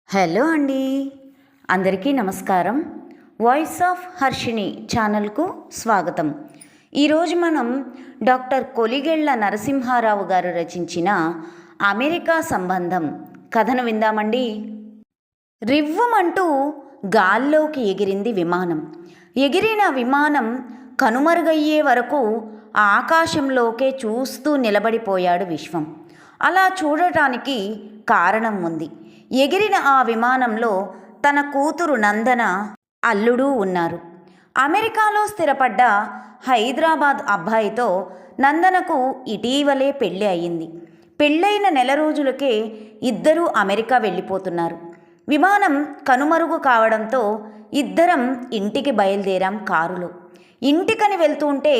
Hello అండి, అందరికీ నమస్కారం. వాయిస్ ఆఫ్ హర్షిని ఛానల్కు స్వాగతం. ఈరోజు మనం డాక్టర్ కొలిగెళ్ల నరసింహారావు గారు రచించిన అమెరికా సంబంధం కథను విందామండి. రివ్వుమంటూ గాల్లోకి ఎగిరింది విమానం. ఎగిరిన విమానం కనుమరుగయ్యే వరకు ఆకాశంలోకే చూస్తూ నిలబడిపోయాడు విశ్వం. అలా చూడటానికి కారణం ఉంది. ఎగిరిన ఆ విమానంలో తన కూతురు నందన, అల్లుడు ఉన్నారు. అమెరికాలో స్థిరపడ్డ హైదరాబాద్ అబ్బాయితో నందనకు ఇటీవలే పెళ్ళి అయ్యింది. పెళ్ళైన నెల రోజులకే ఇద్దరూ అమెరికా వెళ్ళిపోతున్నారు. విమానం కనుమరుగు కావడంతో ఇద్దరం ఇంటికి బయలుదేరాం కారులో. ఇంటికని వెళ్తుంటే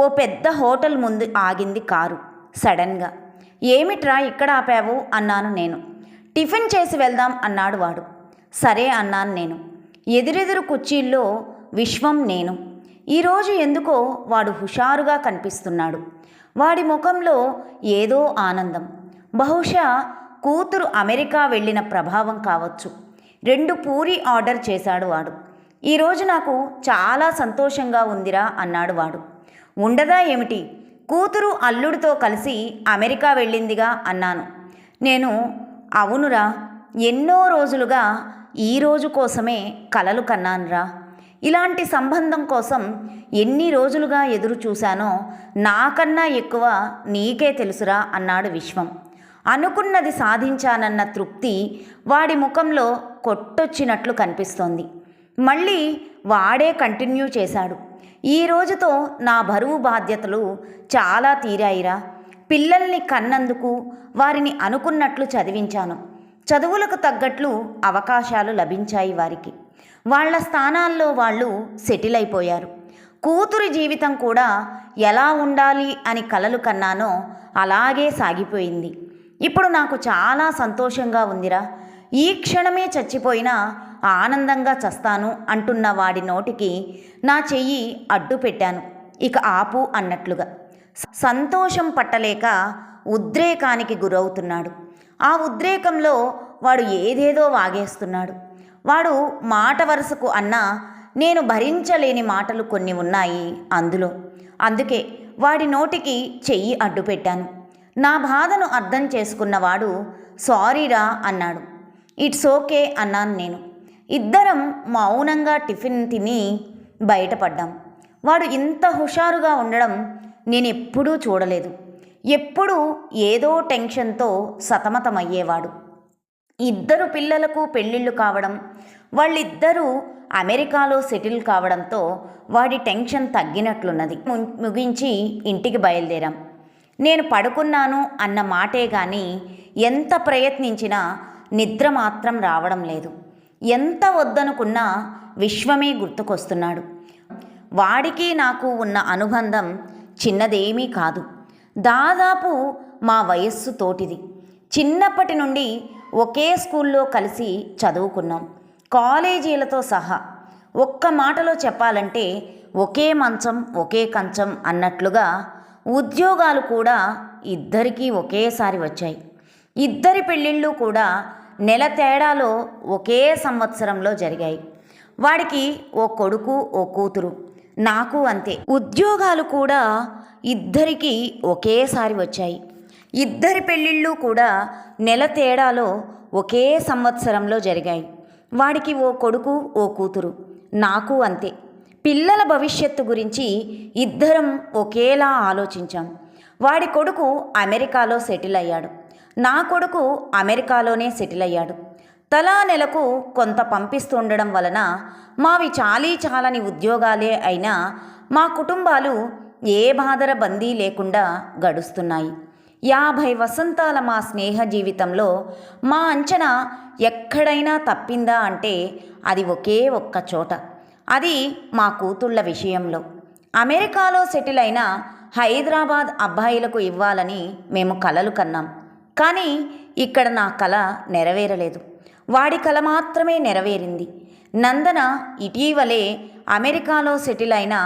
ఓ పెద్ద హోటల్ ముందు ఆగింది కారు. సడన్గా, ఏమిట్రా ఇక్కడ ఆపావు అన్నాను నేను. టిఫిన్ చేసి వెళ్దాం అన్నాడు వాడు. సరే అన్నాను నేను. ఎదురెదురు కుర్చీల్లో విశ్వం, నేను. ఈరోజు ఎందుకో వాడు హుషారుగా కనిపిస్తున్నాడు. వాడి ముఖంలో ఏదో ఆనందం. బహుశా కూతురు అమెరికా వెళ్ళిన ప్రభావం కావచ్చు. 2 పూరీ ఆర్డర్ చేశాడు వాడు. ఈరోజు నాకు చాలా సంతోషంగా ఉందిరా అన్నాడు వాడు. ఉండదా ఏమిటి, కూతురు అల్లుడితో కలిసి అమెరికా వెళ్ళిందిగా అన్నాను నేను. అవునురా, ఎన్నో రోజులుగా ఈ రోజు కోసమే కలలు కన్నానురా. ఇలాంటి సంబంధం కోసం ఎన్ని రోజులుగా ఎదురు చూశానో నాకన్నా ఎక్కువ నీకే తెలుసురా అన్నాడు విశ్వం. అనుకున్నది సాధించానన్న తృప్తి వాడి ముఖంలో కొట్టొచ్చినట్లు కనిపిస్తోంది. మళ్ళీ వాడే కంటిన్యూ చేశాడు. ఈ రోజుతో నా బరువు బాధ్యతలు చాలా తీరాయిరా. పిల్లల్ని కన్నందుకు వారిని అనుకున్నట్లు చదివించాను. చదువులకు తగ్గట్లు అవకాశాలు లభించాయి వారికి. వాళ్ళ స్థానాల్లో వాళ్ళు సెటిల్ అయిపోయారు. కూతురి జీవితం కూడా ఎలా ఉండాలి అని కలలు కన్నానో అలాగే సాగిపోయింది. ఇప్పుడు నాకు చాలా సంతోషంగా ఉందిరా. ఈ క్షణమే చచ్చిపోయినా ఆనందంగా చస్తాను అంటున్న వాడి నోటికి నా చెయ్యి అడ్డు పెట్టాను. ఇక ఆపు అన్నట్లుగా. సంతోషం పట్టలేక ఉద్రేకానికి గురవుతున్నాడు. ఆ ఉద్రేకంలో వాడు ఏదేదో వాగేస్తున్నాడు. వాడు మాట వరుసకు అన్నా నేను భరించలేని మాటలు కొన్ని ఉన్నాయి అందులో. అందుకే వాడి నోటికి చెయ్యి అడ్డు పెట్టాను. నా బాధను అర్థం చేసుకున్నవాడు సారీరా అన్నాడు. ఇట్స్ ఓకే అన్నాను నేను. ఇద్దరం మౌనంగా టిఫిన్ తిని బయటపడ్డాం. వాడు ఇంత హుషారుగా ఉండడం నేనెప్పుడూ చూడలేదు. ఎప్పుడూ ఏదో టెన్షన్తో సతమతమయ్యేవాడు. 2 పిల్లలకు పెళ్ళిళ్ళు కావడం, వాళ్ళిద్దరూ అమెరికాలో సెటిల్ కావడంతో వాడి టెన్షన్ తగ్గినట్లున్నది. ముగించి ఇంటికి బయలుదేరాం. నేను పడుకున్నాను అన్న మాటే కానీ ఎంత ప్రయత్నించినా నిద్ర మాత్రం రావడం లేదు. ఎంత వద్దనుకున్నా విశ్వమే గుర్తుకొస్తున్నాడు. వాడికి నాకు ఉన్న అనుబంధం చిన్నదేమీ కాదు. దాదాపు మా వయస్సు తోటిది. చిన్నప్పటి నుండి ఒకే స్కూల్లో కలిసి చదువుకున్నాం, కాలేజీలతో సహా. ఒక్క మాటలో చెప్పాలంటే ఒకే మంచం ఒకే కంచం అన్నట్లుగా. ఉద్యోగాలు కూడా ఇద్దరికీ ఒకేసారి వచ్చాయి. ఇద్దరి పెళ్ళిళ్ళు కూడా నెల తేడాలో ఒకే సంవత్సరంలో జరిగాయి. వాడికి ఓ కొడుకు ఓ కూతురు, నాకు అంతే. ఉద్యోగాలు కూడా ఇద్దరికీ ఒకేసారి వచ్చాయి. ఇద్దరి పెళ్ళిళ్ళు కూడా నెల తేడాలో ఒకే సంవత్సరంలో జరిగాయి. వాడికి ఓ కొడుకు ఓ కూతురు, నాకు అంతే. పిల్లల భవిష్యత్తు గురించి ఇద్దరం ఒకేలా ఆలోచించాం. వాడి కొడుకు అమెరికాలో సెటిల్ అయ్యాడు. నా కొడుకు అమెరికాలోనే సెటిల్ అయ్యాడు. తలా నెలకు కొంత పంపిస్తుండడం వలన మావి చాలని ఉద్యోగాలే అయినా మా కుటుంబాలు ఏ బాధర బందీ లేకుండా గడుస్తున్నాయి. 50 వసంతాల మా స్నేహ జీవితంలో మా అంచనా ఎక్కడైనా తప్పిందా అంటే అది ఒకే ఒక్క చోట. అది మా కూతుళ్ళ విషయంలో. అమెరికాలో సెటిల్ అయిన హైదరాబాద్ అబ్బాయిలకు ఇవ్వాలని మేము కలలు కన్నాం. కానీ ఇక్కడ నా కల నెరవేరలేదు. వాడి కల మాత్రమే నెరవేరింది. నందన ఇటీవలే అమెరికాలో సెటిల్ అయిన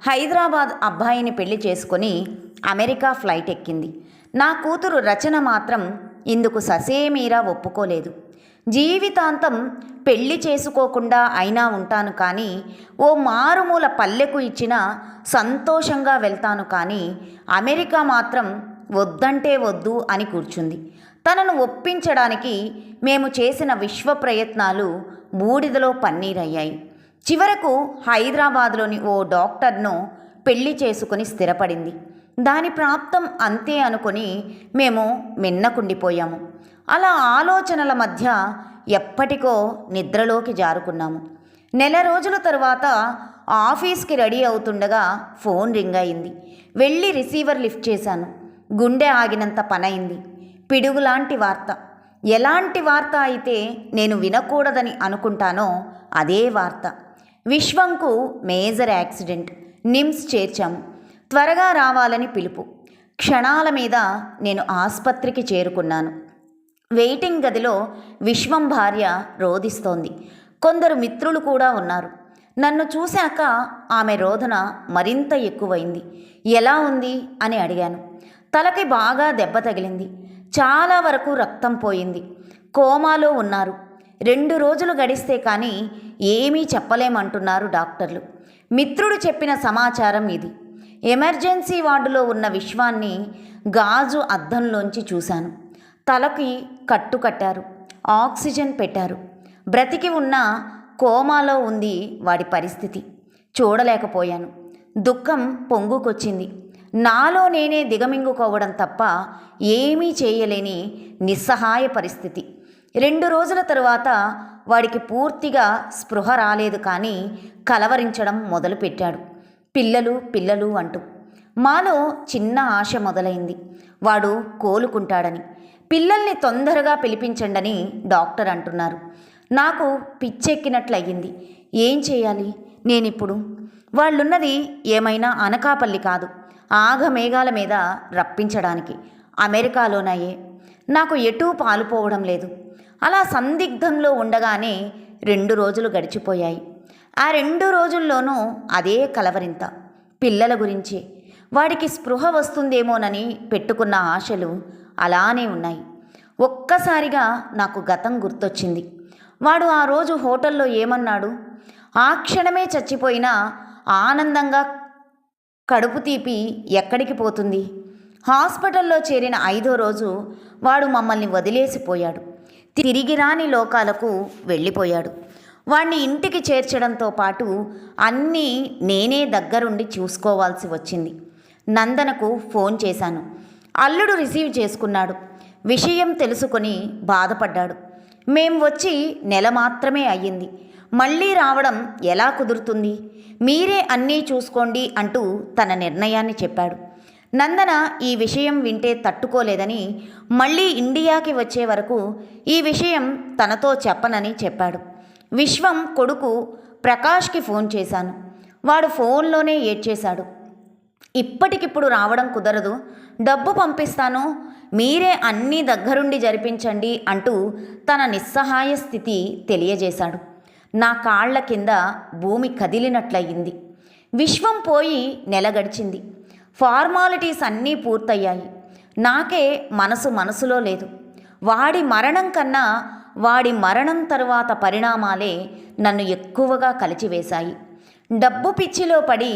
హైదరాబాద్ అబ్బాయిని పెళ్లి చేసుకొని అమెరికా ఫ్లైట్ ఎక్కింది. నా కూతురు రచన మాత్రం ఇందుకు ససేమీరా ఒప్పుకోలేదు. జీవితాంతం పెళ్లి చేసుకోకుండా అయినా ఉంటాను కానీ ఓ మారుమూల పల్లెకు ఇచ్చిన సంతోషంగా వెళ్తాను కానీ అమెరికా మాత్రం వద్దంటే వద్దు అని కూర్చుంది. తనను ఒప్పించడానికి మేము చేసిన విశ్వ ప్రయత్నాలు బూడిదలో పన్నీరయ్యాయి. చివరకు హైదరాబాద్లోని ఓ డాక్టర్ను పెళ్లి చేసుకుని స్థిరపడింది. దాని ప్రాప్తం అంతే అనుకుని మేము మిన్నకుండిపోయాము. అలా ఆలోచనల మధ్య ఎప్పటికో నిద్రలోకి జారుకున్నాము. నెల రోజుల తరువాత ఆఫీస్కి రెడీ అవుతుండగా ఫోన్ రింగ్ అయింది. వెళ్ళి రిసీవర్ లిఫ్ట్ చేశాను. గుండె ఆగినంత పనైంది. పిడుగులాంటి వార్త. ఎలాంటి వార్త అయితే నేను వినకూడదని అనుకుంటానో అదే వార్త. విశ్వంకు మేజర్ యాక్సిడెంట్. నిమ్స్ చేర్చాము. త్వరగా రావాలని పిలుపు. క్షణాల మీద నేను ఆసుపత్రికి చేరుకున్నాను. వెయిటింగ్ గదిలో విశ్వం భార్య రోదిస్తోంది. కొందరు మిత్రులు కూడా ఉన్నారు. నన్ను చూశాక ఆమె రోదన మరింత ఎక్కువైంది. ఎలా ఉంది అని అడిగాను. తలకి బాగా దెబ్బ తగిలింది. చాలా వరకు రక్తం పోయింది. కోమాలో ఉన్నారు. 2 రోజులు గడిస్తే కానీ ఏమీ చెప్పలేమంటున్నారు డాక్టర్లు. మిత్రుడు చెప్పిన సమాచారం ఇది. ఎమర్జెన్సీ వార్డులో ఉన్న విశ్వాన్ని గాజు అద్దంలోంచి చూశాను. తలకి కట్టు కట్టారు. ఆక్సిజన్ పెట్టారు. బ్రతికి ఉన్న కోమాలో ఉంది వాడి పరిస్థితి. చూడలేకపోయాను. దుఃఖం పొంగుకొచ్చింది. నాలో నేనే దిగమింగుకోవడం తప్ప ఏమీ చేయలేని నిస్సహాయ పరిస్థితి. 2 రోజుల తరువాత వాడికి పూర్తిగా స్పృహ రాలేదు కానీ కలవరించడం మొదలుపెట్టాడు. పిల్లలు పిల్లలు అంటూ. మాలో చిన్న ఆశ మొదలైంది. వాడు కోలుకుంటాడని. పిల్లల్ని తొందరగా పిలిపించండని డాక్టర్ అంటున్నారు. నాకు పిచ్చెక్కినట్లయింది. ఏం చేయాలి నేనిప్పుడు? వాళ్ళున్నది ఏమైనా అనకాపల్లి కాదు, ఆగమేఘాల మీద రప్పించడానికి. అమెరికాలోనయే. నాకు ఎటూ పాలుపోవడం లేదు. అలా సందిగ్ధంలో ఉండగానే 2 రోజులు గడిచిపోయాయి. ఆ 2 రోజుల్లోనూ అదే కలవరింత. పిల్లల గురించి. వాడికి స్పృహ వస్తుందేమోనని పెట్టుకున్న ఆశలు అలానే ఉన్నాయి. ఒక్కసారిగా నాకు గతం గుర్తొచ్చింది. వాడు ఆ రోజు హోటల్లో ఏమన్నాడు? ఆ క్షణమే చచ్చిపోయినా ఆనందంగా కడుపు తీపి ఎక్కడికి పోతుంది? హాస్పిటల్లో చేరిన 5వ రోజు వాడు మమ్మల్ని వదిలేసిపోయాడు. తిరిగి రాని లోకాలకు వెళ్ళిపోయాడు. వాణ్ణి ఇంటికి చేర్చడంతో పాటు అన్నీ నేనే దగ్గరుండి చూసుకోవాల్సి వచ్చింది. నందనకు ఫోన్ చేశాను. అల్లుడు రిసీవ్ చేసుకున్నాడు. విషయం తెలుసుకొని బాధపడ్డాడు. మేం వచ్చి నెల మాత్రమే అయ్యింది. మళ్ళీ రావడం ఎలా కుదురుతుంది? మీరే అన్నీ చూసుకోండి అంటూ తన నిర్ణయాన్ని చెప్పాడు. నందన ఈ విషయం వింటే తట్టుకోలేదని మళ్ళీ ఇండియాకి వచ్చే వరకు ఈ విషయం తనతో చెప్పనని చెప్పాడు. విశ్వం కొడుకు ప్రకాష్కి ఫోన్ చేశాను. వాడు ఫోన్లోనే ఏడ్చేశాడు. ఇప్పటికిప్పుడు రావడం కుదరదు, డబ్బు పంపిస్తాను, మీరే అన్నీ దగ్గరుండి జరిపించండి అంటూ తన నిస్సహాయ స్థితి తెలియజేశాడు. నా కాళ్ల కింద భూమి కదిలినట్లయింది. విశ్వం పోయి నెల గడిచింది. ఫార్మాలిటీస్ అన్నీ పూర్తయ్యాయి. నాకే మనసులో లేదు. వాడి మరణం కన్నా వాడి మరణం తరువాత పరిణామాలే నన్ను ఎక్కువగా కలిచివేశాయి. డబ్బు పిచ్చిలో పడి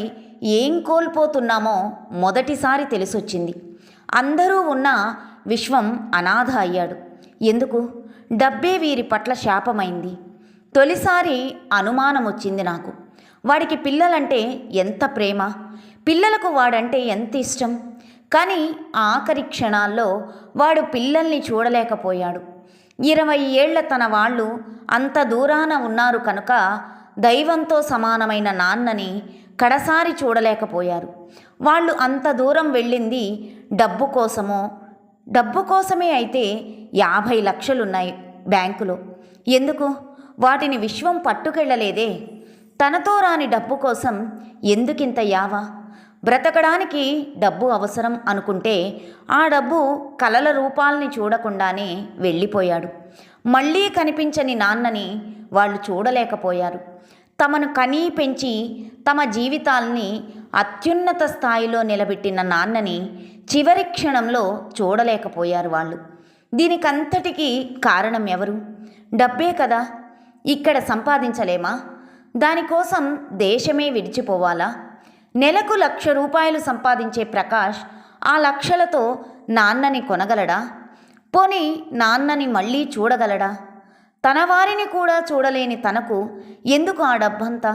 ఏం కోల్పోతున్నామో మొదటిసారి తెలిసొచ్చింది. అందరూ ఉన్న విశ్వం అనాథ అయ్యాడు. ఎందుకు? డబ్బే వీరి పట్ల శాపమైంది. తొలిసారి అనుమానం వచ్చింది నాకు. వాడికి పిల్లలంటే ఎంత ప్రేమ, పిల్లలకు వాడంటే ఎంత ఇష్టం. కానీ ఆఖరి క్షణాల్లో వాడు పిల్లల్ని చూడలేకపోయాడు. 20 ఏళ్ల తన వాళ్ళు అంత దూరాన ఉన్నారు కనుక దైవంతో సమానమైన నాన్నని కడసారి చూడలేకపోయారు. వాళ్ళు అంత దూరం వెళ్ళింది డబ్బు కోసమో. డబ్బు కోసమే అయితే 50 లక్షలున్నాయి బ్యాంకులో. ఎందుకు? వాటిని విశ్వం పట్టుకెళ్ళలేదే. తనతో రాని డబ్బు కోసం ఎందుకింత యావా? బ్రతకడానికి డబ్బు అవసరం అనుకుంటే ఆ డబ్బు కలల రూపాల్ని చూడకుండానే వెళ్ళిపోయాడు. మళ్ళీ కనిపించని నాన్నని వాళ్ళు చూడలేకపోయారు. తమను కనీ పెంచి తమ జీవితాల్ని అత్యున్నత స్థాయిలో నిలబెట్టిన నాన్నని చివరి క్షణంలో చూడలేకపోయారు వాళ్ళు. దీనికంతటికీ కారణం ఎవరు? డబ్బే కదా, ఇక్కడ సంపాదించలేమా? దానికోసం దేశమే విడిచిపోవాలా? నెలకు ₹1,00,000 సంపాదించే ప్రకాష్ ఆ లక్షలతో నాన్నని కొనగలడా? పోనీ నాన్నని మళ్ళీ చూడగలడా? తన వారిని కూడా చూడలేని తనకు ఎందుకు ఆ డబ్బంతా?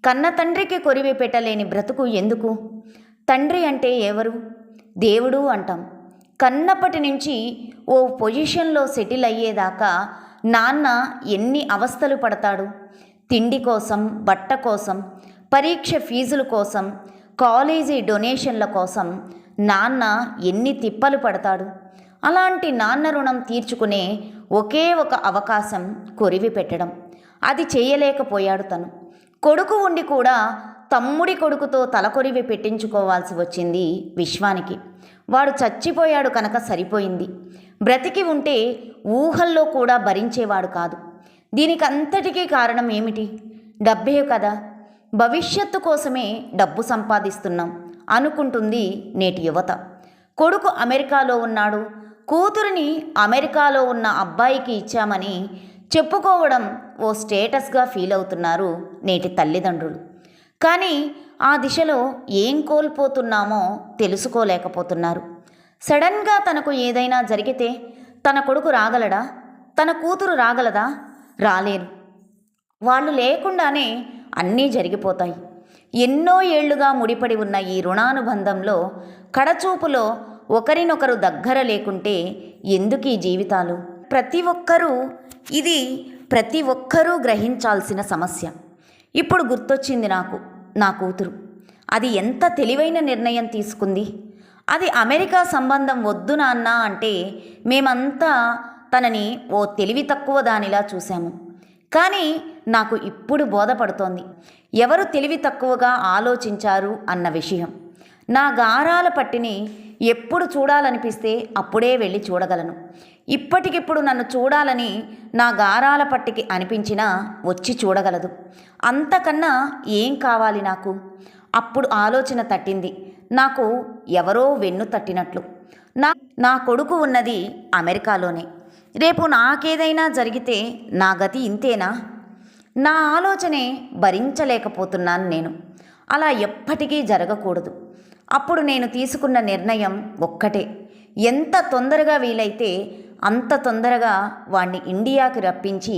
కన్న తండ్రికి కొరివి పెట్టలేని బ్రతుకు ఎందుకు? తండ్రి అంటే ఎవరు? దేవుడు అంటాం. కన్నప్పటి నుంచి ఓ పొజిషన్లో సెటిల్ అయ్యేదాకా నాన్న ఎన్ని అవస్థలు పడతాడు? తిండి కోసం, బట్ట కోసం, పరీక్ష ఫీజుల కోసం, కాలేజీ డొనేషన్ల కోసం నాన్న ఎన్ని తిప్పలు పడతాడు? అలాంటి నాన్న రుణం తీర్చుకునే ఒకే ఒక అవకాశం కొరివి పెట్టడం. అది చేయలేకపోయాడు తను. కొడుకు ఉండి కూడా తమ్ముడి కొడుకుతో తలకొరివి పెట్టించుకోవాల్సి వచ్చింది విశ్వానికి. వాడు చచ్చిపోయాడు కనుక సరిపోయింది. బ్రతికి ఉంటే ఊహల్లో కూడా భరించేవాడు కాదు. దీనికంతటికీ కారణం ఏమిటి? డబ్బే కదా. భవిష్యత్తు కోసమే డబ్బు సంపాదిస్తున్నాం అనుకుంటుంది నేటి యువత. కొడుకు అమెరికాలో ఉన్నాడు, కూతురిని అమెరికాలో ఉన్న అబ్బాయికి ఇచ్చామని చెప్పుకోవడం ఓ స్టేటస్గా ఫీల్ అవుతున్నారు నేటి తల్లిదండ్రులు. కానీ ఆ దిశలో ఏం కోల్పోతున్నామో తెలుసుకోలేకపోతున్నారు. సడన్గా తనకు ఏదైనా జరిగితే తన కొడుకు రాగలడా? తన కూతురు రాగలదా? రాలేరు. వాళ్ళు లేకుండానే అన్నీ జరిగిపోతాయి. ఎన్నో ఏళ్లుగా ముడిపడి ఉన్న ఈ రుణానుబంధంలో కడచూపులో ఒకరినొకరు దగ్గర లేకుంటే ఎందుకీ జీవితాలు? ప్రతి ఒక్కరూ గ్రహించాల్సిన సమస్య. ఇప్పుడు గుర్తొచ్చింది నాకు నా కూతురు. అది ఎంత తెలివైన నిర్ణయం తీసుకుంది. అది అమెరికా సంబంధం వద్దు నాన్న అంటే మేమంతా తనని ఓ తెలివి తక్కువ దానిలా చూశాము. కానీ నాకు ఇప్పుడు బోధపడుతోంది ఎవరు తెలివి తక్కువగా ఆలోచించారు అన్న విషయం. నా గారాల పట్టిని ఎప్పుడు చూడాలనిపిస్తే అప్పుడే వెళ్ళి చూడగలను. ఇప్పటికిప్పుడు నన్ను చూడాలని నా గారాల పట్టికి అనిపించినా వచ్చి చూడగలదు. అంతకన్నా ఏం కావాలి నాకు? అప్పుడు ఆలోచన తట్టింది నాకు, ఎవరో వెన్ను తట్టినట్లు. నా కొడుకు ఉన్నది అమెరికాలోనే. రేపు నాకేదైనా జరిగితే నా గతి ఇంతేనా? నా ఆలోచనే భరించలేకపోతున్నాను నేను. అలా ఎప్పటికీ జరగకూడదు. అప్పుడు నేను తీసుకున్న నిర్ణయం ఒక్కటే, ఎంత తొందరగా వీలైతే అంత తొందరగా వాణ్ణి ఇండియాకి రప్పించి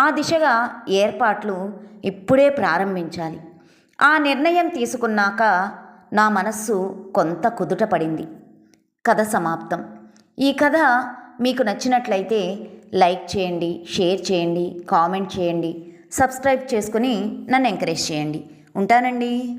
ఆ దిశగా ఏర్పాట్లు ఇప్పుడే ప్రారంభించాలి. ఆ నిర్ణయం తీసుకున్నాక నా మనస్సు కొంత కుదుట పడింది. కథ సమాప్తం. ఈ కథ మీకు నచ్చినట్లయితే లైక్ చేయండి, షేర్ చేయండి, కామెంట్ చేయండి, సబ్స్క్రైబ్ చేసుకుని నన్ను ఎంకరేజ్ చేయండి. ఉంటానండి.